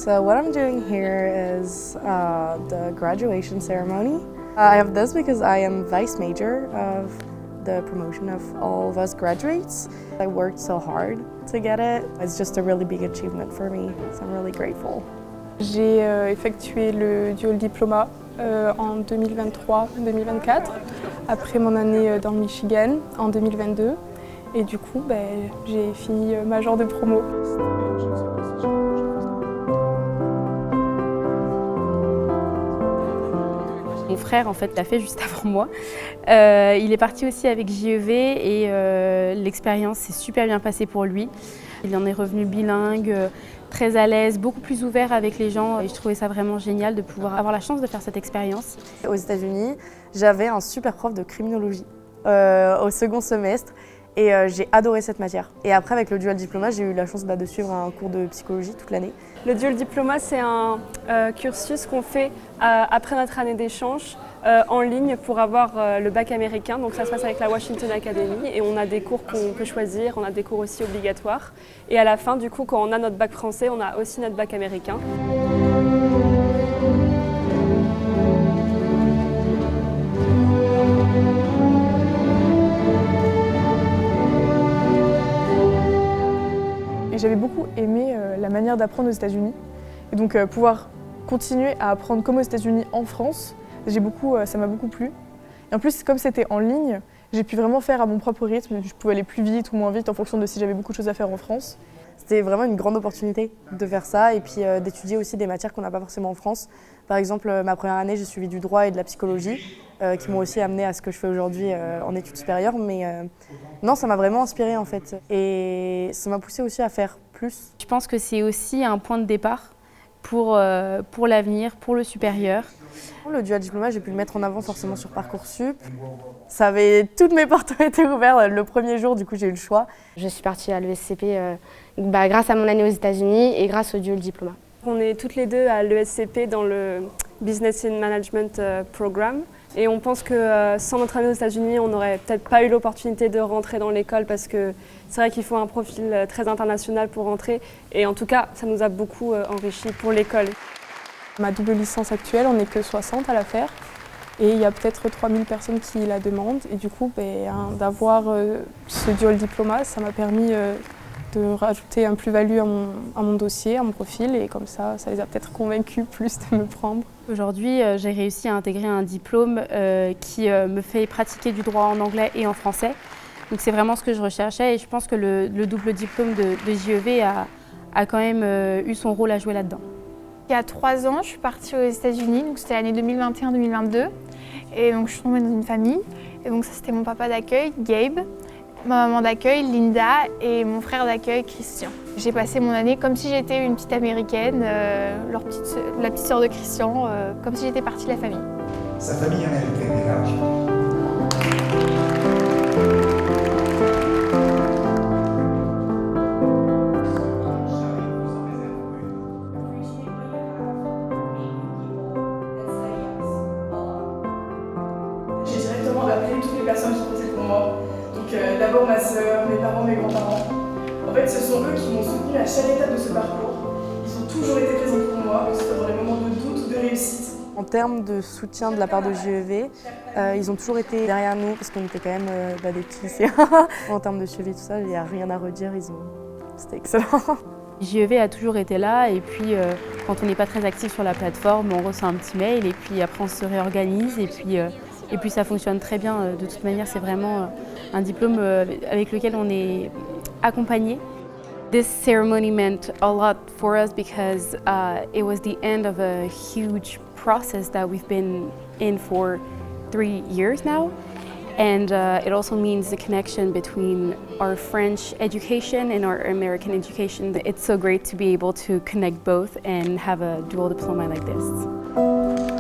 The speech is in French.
So what I'm doing here is the graduation ceremony. I have this because I am vice major of the promotion of all of us graduates. I worked so hard to get it. It's just a really big achievement for me, so I'm really grateful. J'ai effectué le Dual Diploma en 2023-2024, après mon année dans le Michigan en 2022. Et du coup, j'ai fini major de promo. Mon frère en fait l'a fait juste avant moi. Il est parti aussi avec JEV et l'expérience s'est super bien passée pour lui. Il en est revenu bilingue, très à l'aise, beaucoup plus ouvert avec les gens et je trouvais ça vraiment génial de pouvoir avoir la chance de faire cette expérience. Aux États-Unis, j'avais un super prof de criminologie au second semestre et j'ai adoré cette matière. Et après avec le Dual Diploma, j'ai eu la chance de suivre un cours de psychologie toute l'année. Le Dual Diploma, c'est un cursus qu'on fait après notre année d'échange en ligne pour avoir le bac américain. Donc ça se passe avec la Washington Academy et on a des cours qu'on peut choisir, on a des cours aussi obligatoires. Et à la fin, du coup, quand on a notre bac français, on a aussi notre bac américain. Et j'avais beaucoup aimé la manière d'apprendre aux États-Unis. Et donc pouvoir continuer à apprendre comme aux États-Unis en France, ça m'a beaucoup plu. Et en plus, comme c'était en ligne, j'ai pu vraiment faire à mon propre rythme. Je pouvais aller plus vite ou moins vite en fonction de si j'avais beaucoup de choses à faire en France. C'était vraiment une grande opportunité de faire ça et puis d'étudier aussi des matières qu'on n'a pas forcément en France. Par exemple, ma première année, j'ai suivi du droit et de la psychologie qui m'ont aussi amené à ce que je fais aujourd'hui en études supérieures. Mais non, ça m'a vraiment inspirée en fait et ça m'a poussée aussi à faire plus. Je pense que c'est aussi un point de départ pour l'avenir, pour le supérieur. Le Dual Diploma, j'ai pu le mettre en avant forcément sur Parcoursup. Toutes mes portes ont été ouvertes le premier jour, du coup j'ai eu le choix. Je suis partie à l'ESCP grâce à mon année aux États-Unis et grâce au Dual Diploma. On est toutes les deux à l'ESCP dans le Business and Management Programme. Et on pense que sans notre année aux États-Unis, on n'aurait peut-être pas eu l'opportunité de rentrer dans l'école parce que c'est vrai qu'il faut un profil très international pour rentrer. Et en tout cas, ça nous a beaucoup enrichi pour l'école. Ma double licence actuelle, on n'est que 60 à la faire. Et il y a peut-être 3000 personnes qui la demandent. Et du coup, d'avoir ce Dual Diploma, ça m'a permis de rajouter un plus-value à mon dossier, à mon profil. Et comme ça les a peut-être convaincus plus de me prendre. Aujourd'hui, j'ai réussi à intégrer un diplôme qui me fait pratiquer du droit en anglais et en français. Donc c'est vraiment ce que je recherchais et je pense que le double diplôme de JEV a quand même eu son rôle à jouer là-dedans. Il y a 3 ans, je suis partie aux États-Unis, donc c'était l'année 2021-2022. Et donc je suis tombée dans une famille. Et donc ça c'était mon papa d'accueil, Gabe, ma maman d'accueil, Linda, et mon frère d'accueil, Christian. J'ai passé mon année comme si j'étais une petite américaine, la petite sœur de Christian, comme si j'étais partie de la famille. Sa famille américaine est large. J'ai directement appelé toutes les personnes qui posaient pour moi. Donc d'abord ma sœur, mes parents, mes grands-parents. En fait, ce sont eux qui m'ont soutenue à chaque étape de ce parcours. Ils ont toujours été présents pour moi, que ce soit dans les moments de doute ou de réussite. En termes de soutien de la part de JEV, ils ont toujours été derrière nous parce qu'on était quand même des petits lycéens. En termes de suivi, tout ça, il n'y a rien à redire, c'était excellent. JEV a toujours été là et puis quand on n'est pas très actif sur la plateforme, on reçoit un petit mail et puis après on se réorganise et puis ça fonctionne très bien. De toute manière, c'est vraiment un diplôme avec lequel on est accompagné. This ceremony meant a lot for us because it was the end of a huge process that we've been in for 3 years now. And it also means the connection between our French education and our American education. It's so great to be able to connect both and have a dual diploma like this.